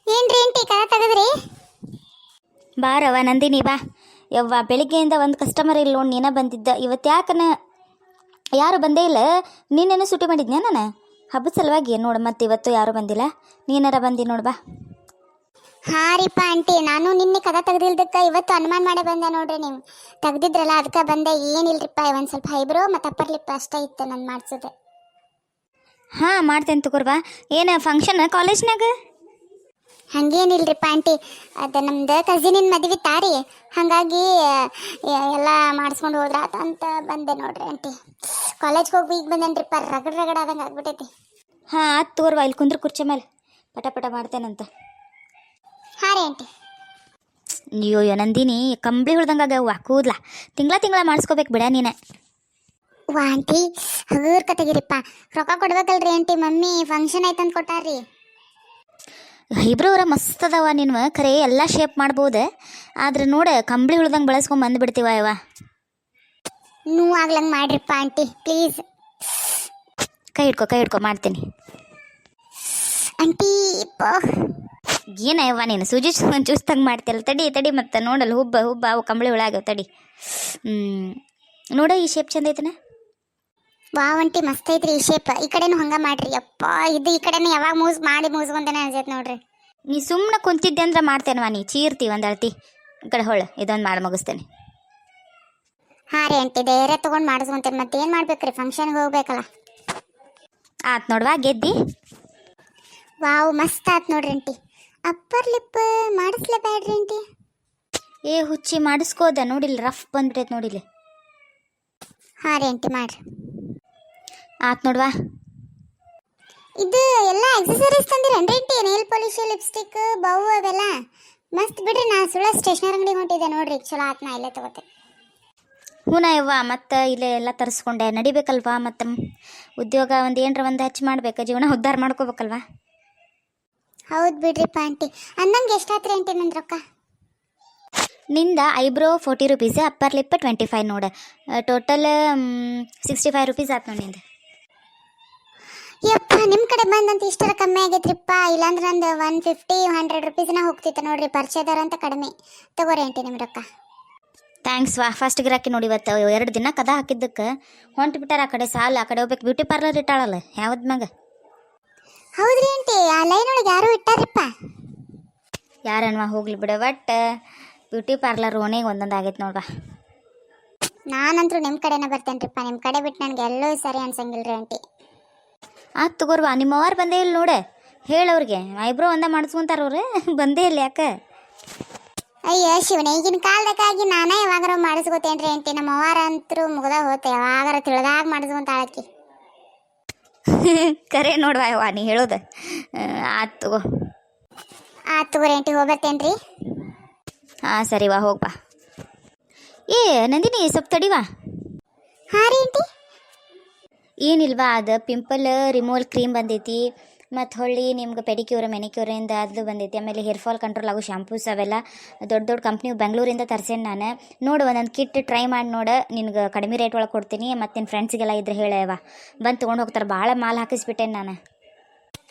ಏನ್ರಿ ಆಂಟಿ ಕದ ತೆಗದ್ರಿ? ಬಾರವ ನಂದಿನಿ ಬಾ. ಯವ್ವ ಬೆಳಿಗ್ಗೆಯಿಂದ ಒಂದು ಕಸ್ಟಮರ್ ಇಲ್ಲ ನೋಡಿ, ನೀನ ಬಂದಿದ್ದ. ಇವತ್ತು ಯಾಕನ ಯಾರು ಬಂದೇ ಇಲ್ಲ. ನೀನೇನು ಸುಟಿ ಮಾಡಿದ್ನ ನಾನು ಹಬ್ಬದ ಸಲುವಾಗಿ ನೋಡು. ಮತ್ತೆ ಇವತ್ತು ಯಾರು ಬಂದಿಲ್ಲ, ನೀನಾರ ಬಂದಿ ನೋಡು ಬಾ. ಹಾಂ ರೀಪ್ಪ ಆಂಟಿ, ನಾನು ನಿನ್ನೆ ಕದ ತೆಗ್ದಿಲ್ದಕ್ಕೆ ಇವತ್ತು ಅನುಮಾನ ಮಾಡೇ ಬಂದೆ ನೋಡ್ರಿ. ನೀವು ತೆಗ್ದಿದ್ರಲ್ಲ ಅದಕ್ಕೆ ಬಂದೆ. ಏನಿಲ್ರಿಪ್ಪ, ಒಂದು ಸ್ವಲ್ಪ ಐಬ್ರೋ ಮತ್ತು ಅಪ್ಪರ್ ಲಿಪ್ ಅಷ್ಟೇ ಇತ್ತು ನಾನು ಮಾಡಿಸೋದೆ. ಹಾಂ ಮಾಡ್ತೇನೆ ತಗೋರ್ವಾ. ಏನು ಫಂಕ್ಷನ್ ಕಾಲೇಜ್ನಾಗ? ಹಂಗೇನಿಲ್ರಿಪ್ಪ ಆಂಟಿ, ಅದು ನಮ್ದು ಕಸಿನಿನ ಮದುವೆ ತಾರಿ, ಹಾಗಾಗಿ ಎಲ್ಲ ಮಾಡಿಸ್ಕೊಂಡು ಹೋದ್ರಾತ ಅಂತ ಬಂದೆ ನೋಡ್ರಿ ಆಂಟಿ. ಕಾಲೇಜ್ಗೆ ಹೋಗಿ ಈಗ ಬಂದೇನ್ರಿಪ್ಪ, ರಗಡ್ ಆದಂಗೆ ಆಗ್ಬಿಟ್ಟೈತಿ. ಹಾಂ ಆಯ್ತು ತಗೋರ್ವಾ, ಇಲ್ಲಿ ಕುಂದ್ರ ಕುರ್ಚಿ ಮೇಲೆ ಪಟ ಪಟ ಮಾಡ್ತೇನಂತ. ಹಾಂ ರೀ ಆಂಟಿ. ಅಯ್ಯೋ ನಂದಿನಿ ಕಂಬಳಿ ಹೊಳ್ದಂಗೆ ಆಗ್ಯಾವ ಕೂದ್ಲ. ತಿಂಗಳ ಮಾಡಿಸ್ಕೋಬೇಕು ಬಿಡ ನೀನು. ವಾ ಆಂಟಿ ಹಗರ್ಕ ತೆಗಿರಿಪ್ಪ, ರೊಕ್ಕ ಕೊಡ್ಬೇಕಲ್ರಿ ಆಂಟಿ. ಮಮ್ಮಿ ಫಂಕ್ಷನ್ ಆಯ್ತಂತ ಕೊಟ್ಟಾರ್ರಿ. ಇಬ್ರವ್ರ ಮಸ್ತ್ ಅದಾವ ನಿನ್ವ, ಖರೆ ಎಲ್ಲ ಶೇಪ್ ಮಾಡ್ಬೋದು. ಆದ್ರೆ ನೋಡು ಕಂಬಳಿ ಹೊಳ್ದಂಗೆ ಬಳಸ್ಕೊಂಡು ಬಂದುಬಿಡ್ತೀವ ಇವ. ನೀವು ಆಗ್ಲಂಗೆ ಮಾಡ್ರಿಪ್ಪ ಆಂಟಿ ಪ್ಲೀಸ್. ಕೈ ಹಿಡ್ಕೊ ಮಾಡ್ತೀನಿ ಆಂಟಿ. ಏನಯ್ಯವ್ವ ನೀನು ಸೂಜಿ ಚೂಸ್ತಂಗೆ ಮಾಡ್ತಿಲ್ಲ. ತಡಿ ಮತ್ತೆ ನೋಡಲ್ಲ ಹುಬ್ಬ ಅವು ಕಂಬಳಿ ಹುಳಾಗ್ಯಾವ. ತಡಿ ನೋಡ ಈ ಶೇಪ್ ಚಂದ ಐತನ. ವಾವ್ ಆಂಟಿ ಮಸ್ತ್ ಐತ್ರಿ ಈ ಶೇಪ್. ಈ ಕಡೆನೂ ಹಂಗೆ ಮಾಡ್ರಿ. ಅಪ್ಪ ಇದು ಈ ಕಡೆನೂ ಯಾವಾಗ ಮುಗಿಸ್ಕೊಂತಾನೆ ಅನ್ಸೈತೆ ನೋಡ್ರಿ. ನೀ ಸುಮ್ಮನೆ ಕುಂತಿದ್ದೆ ಅಂದ್ರೆ ಮಾಡ್ತೇನವ, ನೀ ಚೀರ್ತಿ ಒಂದು ಅಳ್ತಿ. ಈ ಕಡೆ ಹೊಳ್ಳು, ಇದೊಂದು ಮಾಡಿ ಮುಗಿಸ್ತೇನೆ. ಹಾಂ ರೀ ಆಂಟಿ, ಧೈರ್ಯ ತೊಗೊಂಡು ಮಾಡಿಸ್ಕೊಂತೇನೆ. ಮತ್ತೇನು ಮಾಡ್ಬೇಕ್ರಿ, ಫಂಕ್ಷನ್ಗೆ ಹೋಗ್ಬೇಕಲ್ಲ. ಆತ್ ನೋಡ್ವಾ ಗೆದ್ದಿ. ವಾವ್ ಮಸ್ತ್ ಆತ್ ನೋಡ್ರಿ ಆಂಟಿ. ಅಪ್ಪರ್ ಲಿಪ್ ಮಾಡಿಸ್ಲೇಬೇಡ್ರಿ ಆಂಟಿ. ಏ ಹುಚ್ಚಿ ಮಾಡಿಸ್ಕೋದ ನೋಡಿಲ್ಲ, ರಫ್ ಬಂದ್ಬಿಟ್ಟೈತೆ ನೋಡಿಲ್ಲ. ಹಾಂ ರೀ ಆಂಟಿ ಮಾಡ್ರಿ. ಆತ್ ನೋಡ್ವಾ. ಇದು ಎಲ್ಲ ಎಕ್ಸಸರೀಸ್ ತಂದಿರೇನ್ರಿ aunty? Nail polish, lipstick, bow ಅವೆಲ್ಲ ಮಸ್ತ್ ಬಿಡ್ರಿ. ನಾ ಸುಳ್ಳ ಸ್ಟೇಷನರಿ ಅಂಗಡಿಗೆ ಹೊಂಟಿದ್ದೆ ನೋಡ್ರಿ. ಚಲೋ ಆತ್, ನಾ ಇಲ್ಲೇ ತಗೋತೆ. ಹೂನಾ ಯವ್ವ, ಮತ್ತು ಇಲ್ಲೇ ಎಲ್ಲ ತರಿಸ್ಕೊಂಡೆ ನಡಿಬೇಕಲ್ವಾ. ಮತ್ತು ಉದ್ಯೋಗ ಒಂದು ಏನರ ಒಂದು ಹಚ್ಚಿ ಮಾಡ್ಬೇಕು, ಜೀವನ ಉದ್ಧಾರ ಮಾಡ್ಕೋಬೇಕಲ್ವಾ. ಹೌದು ಬಿಡ್ರಿಪ್ಪ ಆಂಟಿ. ಅನ್ನಂಗೆ ಎಷ್ಟಾತ್ರಿ ಆಂಟಿ ನನ್ನ ರೊಕ್ಕ? ನಿಂದ ಐಬ್ರೋ 40 ರೂಪೀಸ್, ಅಪ್ಪರ್ ಲಿಪ್ 25 ನೋಡು. ಟೋಟಲ್ 65 ರೂಪೀಸ್ ಆಯ್ತು ನೋಡಿ ನಿಂದು. ಯಪ್ಪ ನಿಮ್ಮ ಕಡೆ ಬಂದಂತ ಇಷ್ಟರ ಕಮ್ಮಿ ಆಗೈತ್ರಿಪ್ಪ. ಇಲ್ಲಾಂದ್ರೆ ನಂದು 150-100 ರೂಪೀಸ್ನ ಹೋಗ್ತಿತ್ತು ನೋಡ್ರಿ. ಪರಿಚಯದಾರ ಅಂತ ಕಡಿಮೆ. ತಗೋರಿ ಆಂಟಿ ನಿಮ್ಮ ರೊಕ್ಕ. ಥ್ಯಾಂಕ್ಸ್ ವಾ. ಫಸ್ಟ್ ಗಿರಾಕಿ ನೋಡಿ ಇವತ್ತು 2 ದಿನ ಕದ ಹಾಕಿದ್ದಕ್ಕೆ ಹೊಂಟು ಬಿಟ್ಟಾರ ಆ ಕಡೆ. ಸಾಲ ಆ ಕಡೆ ಹೋಗ್ಬೇಕು. ಬ್ಯೂಟಿ ಪಾರ್ಲರ್ ಇಟ್ಟಾಳಲ್ಲ ಯಾವ್ದು ಮ್ಯಾಗ. ಹೌದ್ರಿ ಆಂಟಿ, ಆ ಲೈನ್ ಒಳಗೆ ಯಾರು ಇಟ್ಟಾರಿಪ್ಪ? ಯಾರನ್ವಾ ಹೋಗ್ಲಿ ಬಿಡ. ಬಟ್ ಬ್ಯೂಟಿ ಪಾರ್ಲರ್ ಓಣಿಗೆ ಒಂದೊಂದು ಆಗೈತೆ ನೋಡ್ವಾ. ನಾನಂತರೂ ನಿಮ್ಮ ಕಡೆನೇ ಬರ್ತೇನ್ರಿಪ್ಪ. ನಿಮ್ಮ ಕಡೆ ಬಿಟ್ಟು ನನಗೆ ಎಲ್ಲೂ ಸರಿ ಅನ್ಸಂಗಿಲ್ರಿ ಆಂಟಿ. ಆತು ತಗೋರ್ವಾ. ನಿಮ್ಮವ್ರು ಬಂದೇ ಇಲ್ಲ ನೋಡೆ, ಹೇಳವ್ರಿಗೆ ಐಬ್ರೋ ಒಂದ ಮಾಡಿಸ್ಕೊಂತಾರ ಅವ್ರು. ಬಂದೇ ಇಲ್ಲ ಯಾಕೆ? ಅಯ್ಯೋ ಶಿವನೇ, ಈಗಿನ ಕಾಲದಕ್ಕಾಗಿ ನಾನೇ ಯಾವಾಗಾರ ಮಾಡಿಸ್ಕೋತೇನ್ರಿ ಆಂಟಿ. ನಮ್ಮ ಅವ್ವಾರ ಅಂತರೂ ಮುಗ್ದ ಹೋತೆ, ಯಾವಾಗಾರ ತಿಳಿದಾಗ ಮಾಡಿಸ್ಕೊಂತಾಳಕ್ಕಿ. ಕರೆ ನೋಡ್ವಾ ಯವ್ವ ನೀ ಹೇಳೋದು. ಆತು ತಗೋ. ಆತು ತಗೋರಿ ಆಂಟಿ, ಹೋಗ್ಬರ್ತೇನ್ರಿ. ಹಾಂ ಸರಿವಾ, ಹೋಗ್ಬಾ. ಏ ನಂದಿನಿ ಸ್ವಲ್ಪ ತಡಿವಾ. ಹಾಂ ರೀ ಆಂಟಿ. ಏನಿಲ್ವಾ, ಅದು ಪಿಂಪಲ್ ರಿಮೂವಲ್ ಕ್ರೀಮ್ ಬಂದೈತಿ. ಮತ್ತು ಹೊಳ್ಳಿ ನಿಮ್ಗೆ ಪೆಡಿಕ್ಯೂರ್ ಮೆನಿಕ್ಯೂರಿಂದ ಅದು ಬಂದೈತಿ. ಆಮೇಲೆ ಹೇರ್ ಫಾಲ್ ಕಂಟ್ರೋಲ್ ಆಗೋ ಶಾಂಪೂಸ್ ಅವೆಲ್ಲ ದೊಡ್ಡ ಕಂಪ್ನಿ ಬೆಂಗಳೂರಿಂದ ತರ್ಸೇನೆ ನಾನು. ನೋಡು ಒಂದೊಂದು ಕಿಟ್ ಟ್ರೈ ಮಾಡಿ ನೋಡು, ನಿನ್ಗೆ ಕಡಿಮೆ ರೇಟ್ ಒಳಗೆ ಕೊಡ್ತೀನಿ. ಮತ್ತು ನಿನ್ನ ಫ್ರೆಂಡ್ಸಿಗೆಲ್ಲ ಇದ್ರೆ ಹೇಳವ, ಬಂದು ತೊಗೊಂಡು ಹೋಗ್ತಾರೆ. ಭಾಳ ಮಾಲ್ ಹಾಕಿಸ್ಬಿಟ್ಟೇನೆ ನಾನು.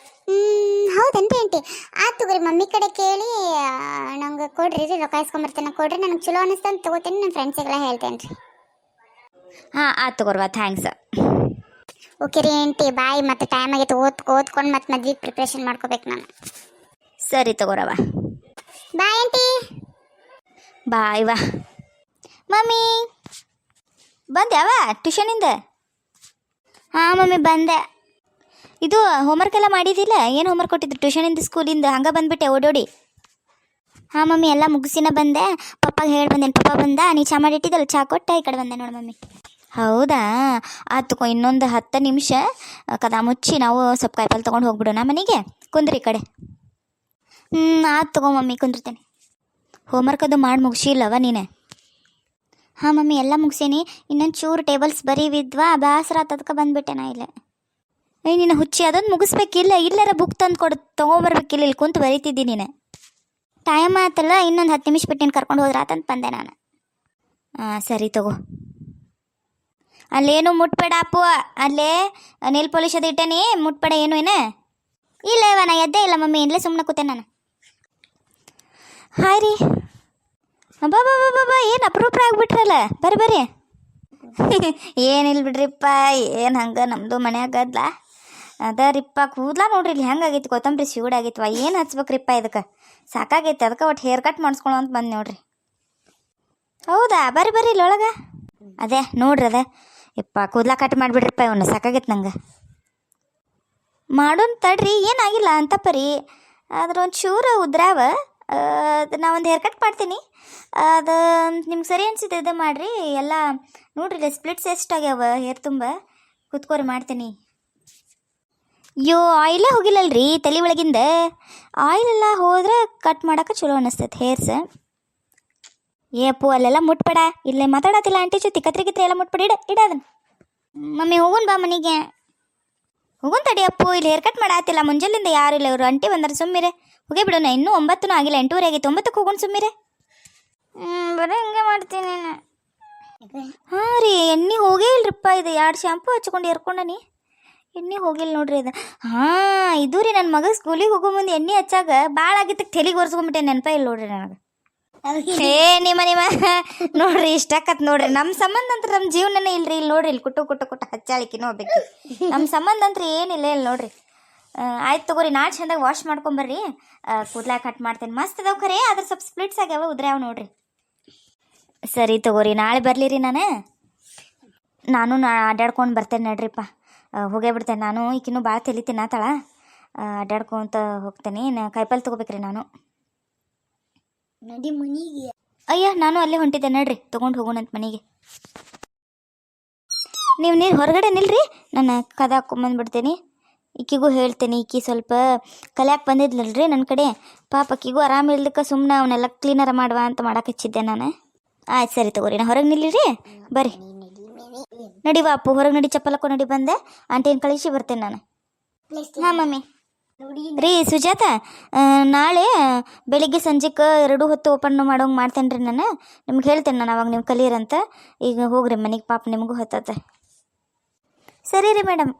ಹೌದೇನ್ರಿ ಆಂಟಿ? ಆತು ತಗೋರಿ. ಮಮ್ಮಿ ಕಡೆ ಕೇಳಿ ನಂಗೆ ಕೊಡ್ರಿ, ರೊಕ್ಕ ಇಸ್ಕೊಂಬರ್ತೇನೆ. ಕೊಡ್ರಿ, ನನಗೆ ಚಲೋ ಅನಿಸ್ತಂತ ತೊಗೋತೀನಿ. ನನ್ನ ಫ್ರೆಂಡ್ಸಿಗೆಲ್ಲ ಹೇಳ್ತೇನೆ ರೀ. ಹಾಂ ಆತು ತಗೋರ್ವಾ, ಥ್ಯಾಂಕ್ಸ್. ಓಕೆ ರೀ ಆಂಟಿ, ಬಾಯ್. ಮತ್ತೆ ಟೈಮ್ ಆಗೈತೆ, ಓದ್ಕೊಂಡು ಮತ್ತೆ ಮದ್ವೆಗೆ ಪ್ರಿಪ್ರೇಷನ್ ಮಾಡ್ಕೋಬೇಕು ನಾನು. ಸರಿ ತಗೋರವ, ಬಾಯ್ ಆಂಟಿ. ಬಾಯ್ ವಾ. ಮಮ್ಮಿ ಬಂದ್ಯಾವ ಟ್ಯೂಷನಿಂದ? ಹಾಂ ಮಮ್ಮಿ ಬಂದೆ. ಇದು ಹೋಮ್ವರ್ಕ್ ಎಲ್ಲ ಮಾಡಿದ್ದಿಲ್ಲ? ಏನು ಹೋಮ್ವರ್ಕ್ ಕೊಟ್ಟಿದ್ರು ಟ್ಯೂಷನಿಂದ ಸ್ಕೂಲಿಂದ? ಹಂಗೆ ಬಂದುಬಿಟ್ಟೆ ಓಡೋಡಿ. ಹಾಂ ಮಮ್ಮಿ ಎಲ್ಲ ಮುಗಿಸಿನ ಬಂದೆ. ಪಪ್ಪಾಗೆ ಹೇಳಿ ಬಂದೇನು. ಪಪ್ಪ ಬಂದ, ನೀ ಚಾ ಮಾಡಿಟ್ಟಿದ್ದಲ್ಲ, ಚಾ ಕೊಟ್ಟ ಈ ಕಡೆ ಬಂದೆ ನೋಡಿ ಮಮ್ಮಿ. ಹೌದಾ, ಆತು. ಇನ್ನೊಂದು 10 ನಿಮಿಷ ಕದ ಮುಚ್ಚಿ ನಾವು ಸ್ವಲ್ಪ ಕಾಯಿಪಲ್ಲೆ ತೊಗೊಂಡು ಹೋಗ್ಬಿಡೋಣ ಮನೆಗೆ. ಕುಂದ್ರಿ ಈ ಕಡೆ. ಆತು ತಗೋ ಮಮ್ಮಿ, ಕುಂದಿರ್ತೇನೆ. ಹೋಮ್ವರ್ಕ್ ಅದು ಮಾಡಿ ಮುಗಿಸಿಲ್ಲವ ನೀನು? ಹಾಂ ಮಮ್ಮಿ ಎಲ್ಲ ಮುಗಿಸೀನಿ. ಇನ್ನೊಂದು ಚೂರು ಟೇಬಲ್ಸ್ ಬರೀವಿದ್ವಾ, ಬೇಸರ ಅದಕ್ಕೆ ಬಂದುಬಿಟ್ಟೆ ನಾ ಇಲ್ಲ. ನೀನು ಹುಚ್ಚಿ, ಅದೊಂದು ಮುಗಿಸ್ಬೇಕಿಲ್ಲ. ಇಲ್ಲರ ಬುಕ್ ತಂದು ತೊಗೊಂಬರ್ಬೇಕಿಲ್ಲ, ಇಲ್ಲಿ ಕುಂತು ಬರೀತಿದ್ದಿ ನೀನು. ಟೈಮ್ ಆತಲ್ಲ, ಇನ್ನೊಂದು 10 ನಿಮಿಷ ಬಿಟ್ಟು ನೀನು ಕರ್ಕೊಂಡು ಹೋದ್ರಾತಂತ ಬಂದೆ ನಾನು. ಹಾಂ ಸರಿ ತಗೋ. ಅಲ್ಲೇನು ಮುಟ್ಬೇಡ ಅಪ್ಪು. ಅಲ್ಲೇ ನೇಲ್ ಪಾಲಿಶ್ ಅದು ಇಟ್ಟೇನಿ, ಮುಟ್ಬೇಡ ಏನು ಏನ. ಇಲ್ಲ ಇವ ನಾ ಎದ್ದೇ ಇಲ್ಲ ಮಮ್ಮಿ, ಇಲ್ಲೇ ಸುಮ್ಮನೆ ಕೂತೆ ನಾನು. ಹಾಯ್ ರೀ. ಬಾ ಬಾ ಬಾ ಬಾ ಬಾ, ಏನು ಅಪರೂಪ ಆಗ್ಬಿಟ್ರಲ್ಲ, ಬರ್ರಿ ಬರ್ರಿ. ಏನಿಲ್ಲ ಬಿಡ್ರಿಪ್ಪ, ಏನು ಹಂಗೆ ನಮ್ಮದು ಮನ್ಯಾಗದ್ಲ ಅದ ರೀಪ್ಪ. ಕೂದ್ಲ ನೋಡ್ರಿ ಇಲ್ಲಿ ಹೆಂಗಾಗೈತಿ, ಕೊತ್ತಂಬರಿ ಶಿವಡಾಗೈತಿವ. ಏನು ಹಚ್ಬೇಕ್ರಿಪ್ಪ ಇದಕ್ಕೆ, ಸಾಕಾಗೈತಿ. ಅದಕ್ಕೆ ಒಟ್ಟು ಹೇರ್ ಕಟ್ ಮಾಡಿಸ್ಕೊಳ್ಳೋ ಅಂತ ಬಂದು ನೋಡ್ರಿ. ಹೌದಾ, ಬರ್ರಿ ಬರ್ರಿ ಇಲ್ಲೊಳಗೆ. ಅದೇ ನೋಡ್ರಿ ಅದೇ ಯಪ್ಪ, ಕೂದ್ಲ ಕಟ್ ಮಾಡಿಬಿಡ್ರಿಪ್ಪ ಇವನ್ನ, ಸಾಕಾಗೈತೆ ನಂಗೆ. ಮಾಡೋಣ ತಡ್ರಿ, ಏನಾಗಿಲ್ಲ ಅಂತ ಪರಿ. ಅದ್ರ ಒಂದು ಚೂರು ಉದ್ರಾವ, ಅದು ನಾ ಒಂದು ಹೇರ್ ಕಟ್ ಮಾಡ್ತೀನಿ. ಅದು ನಿಮ್ಗೆ ಸರಿ ಅನ್ಸಿದ್ದು ಇದು ಮಾಡಿರಿ ಎಲ್ಲ. ನೋಡ್ರಿ ಸ್ಪ್ಲಿಟ್ಸ್ ಎಷ್ಟಾಗ್ಯಾವ ಹೇರ್ ತುಂಬ. ಕುತ್ಕೋರಿ ಮಾಡ್ತೀನಿ. ಅಯ್ಯೋ ಆಯಿಲೇ ಹೋಗಿಲ್ಲಲ್ರಿ ತಲೆ ಒಳಗಿಂದ. ಆಯಿಲೆಲ್ಲ ಹೋದ್ರೆ ಕಟ್ ಮಾಡೋಕೆ ಚಲೋ ಅನ್ನಿಸ್ತೈತೆ ಹೇರ್ಸ್. ಏಪು ಅಲ್ಲೆಲ್ಲ ಮುಟ್ಬೇಡ, ಇಲ್ಲೇ ಮಾತಾಡತ್ತಿಲ್ಲ ಆಂಟಿ ಜೊತೆ, ಕತ್ರಿ ಎಲ್ಲ ಮುಟ್ಬೇಡ. ಇಡ ಅದನ್ನು. ಮಮ್ಮಿ ಹೋಗುನ್ ಬಾ ಮನೆಗೆ. ಹೋಗುನ್ ತಡಿ ಅಪ್ಪು, ಇಲ್ಲಿ ಹೇರ್ ಕಟ್ ಮಾಡಾತಿಲ್ಲ. ಮುಂಜಾನಿಂದ ಯಾರು ಇಲ್ಲ, ಇವರು ಅಂಟಿ ಬಂದಾರೆ. ಸುಮ್ಮಿರೆ ಹೋಗೇ ಬಿಡೋಣ. ಇನ್ನೂ 9 ಆಗಿಲ್ಲ, 8:30 ಆಗೈತೆ. 9ಕ್ಕೆ ಹೋಗೋಣ ಸುಮ್ಮಿರೆ. ಬರೀ ಹಿಂಗೆ ಮಾಡ್ತೀನಿ. ಹಾಂ ರೀ, ಎಣ್ಣೆ ಹೋಗೇ ಇಲ್ರಿಪ್ಪ. ಇದು 2 ಶಾಂಪು ಹಚ್ಕೊಂಡು ಎರ್ಕೊಂಡನಿ, ಎಣ್ಣೆ ಹೋಗಿಲ್ಲ ನೋಡ್ರಿ ಇದು. ಹಾಂ ಇದು ರೀ, ನನ್ನ ಮಗ ಸ್ಕೂಲಿಗೆ ಹೋಗೋ ಮುಂದೆ ಎಣ್ಣೆ ಹಚ್ಚಾಗ ಭಾಳ ಆಗಿದ್ದಕ್ಕೆ ತೆಲಿಗೆ ಒರೆಸ್ಕೊಂಬಿಟ್ಟೆ, ನೆನಪ ಇಲ್ಲ ನೋಡ್ರಿ ನನಗೆ. ನಿಮ್ಮ ನೋಡ್ರಿ ಇಷ್ಟಾಕತ್ ನೋಡ್ರಿ. ನಮ್ಮ ಸಂಬಂಧ ಅಂತ ನಮ್ಮ ಜೀವನನೇ ಇಲ್ರಿ. ಇಲ್ಲಿ ನೋಡ್ರಿ, ಇಲ್ಲಿ ಕುಟ್ಟು ಹಚ್ಚಾಳಿಕಿನೂ ಹೋಗ್ಬೇಕು. ನಮ್ಮ ಸಂಬಂಧ ಅಂತ ಏನಿಲ್ಲ ಇಲ್ಲಿ ನೋಡ್ರಿ. ಆಯ್ತು ತಗೋರಿ, ನಾಳೆ ಚಂದಾಗ ವಾಶ್ ಮಾಡ್ಕೊಂಬರ್ರಿ. ಕೂದಲ ಕಟ್ ಮಾಡ್ತೇನೆ. ಮಸ್ತ್ ಅದಾವ ಖರೆ, ಅದ್ರ ಸ್ವಲ್ಪ ಸ್ಪ್ಲಿಟ್ಸ್ ಆಗ್ಯಾವ, ಉದ್ರ್ಯಾವ ನೋಡ್ರಿ. ಸರಿ ತಗೋರಿ, ನಾಳೆ ಬರಲಿರಿ. ನಾನು ಅಡ್ಡಾಡ್ಕೊಂಡು ಬರ್ತೇನೆ ನಡ್ರಿಪ್ಪ. ಹೋಗೇ ಬಿಡ್ತೇನೆ ನಾನು. ಈಕಿನ್ನೂ ಭಾಳ ತಲೆ ತಿನ್ನತ್ತಾಳ. ಅಡ್ಡಾಡ್ಕೊಂತ ಹೋಗ್ತೇನೆ. ಕಾಯಿಪಲ್ಲೆ ತೊಗೋಬೇಕ್ರಿ ನಾನು. ನಡಿ ಮನಿಗೆ. ಅಯ್ಯ, ನಾನು ಅಲ್ಲೇ ಹೊಂಟಿದ್ದೆ ನಡ್ರಿ, ತೊಗೊಂಡು ಹೋಗೋಣಂತ ಮನೆಗೆ. ನೀವು ಹೊರಗಡೆ ನಿಲ್ರಿ, ನಾನು ಕದ ಹಾಕೊಂಬಂದ್ಬಿಡ್ತೇನೆ. ಈಕಿಗೂ ಹೇಳ್ತೇನೆ. ಈಕಿ ಸ್ವಲ್ಪ ಕಲ್ಯಾಕೆ ಬಂದಿದ್ಲಲ್ರಿ ನನ್ನ ಕಡೆ. ಪಾಪ ಆಕಿಗೂ ಆರಾಮಿಲ್ದಕ್ಕೆ ಸುಮ್ಮನೆ ಅವನ್ನೆಲ್ಲ ಕ್ಲೀನರ ಮಾಡುವ ಅಂತ ಮಾಡಕ್ಕೆ ಹಚ್ಚಿದ್ದೆ ನಾನು. ಆಯ್ತು ಸರಿ ತಗೋರಿ, ನಾ ಹೊರಗೆ ನಿಲ್ಲಿರಿ. ಬರ್ರಿ ನಡಿ ಬಾಪು, ಹೊರಗೆ ನಡಿ. ಚಪ್ಪಲ್ ಹಾಕೋ ನಡಿ. ಬಂದೆ ಆಂಟಿನ ಕಳಿಸಿ ಬರ್ತೇನೆ ನಾನು. ಹಾಂ ಮಮ್ಮಿ. ರೀ ಸುಜಾತ, ನಾಳೆ ಬೆಳಿಗ್ಗೆ ಸಂಜೆಗೆ 2 ಹೊತ್ತು ಓಪನ್ ಮಾಡೋಂಗೆ ಮಾಡ್ತೇನೆ ರೀ ನಾನು. ನಿಮ್ಗೆ ಹೇಳ್ತೇನೆ ನಾನು, ಅವಾಗ ನೀವು ಕಲೀರಂತ. ಈಗ ಹೋಗ್ರಿ ಮನೆಗೆ, ಪಾಪ ನಿಮಗೂ ಹೊತ್ತತ್ತೆ. ಸರಿ ರೀ ಮೇಡಮ್.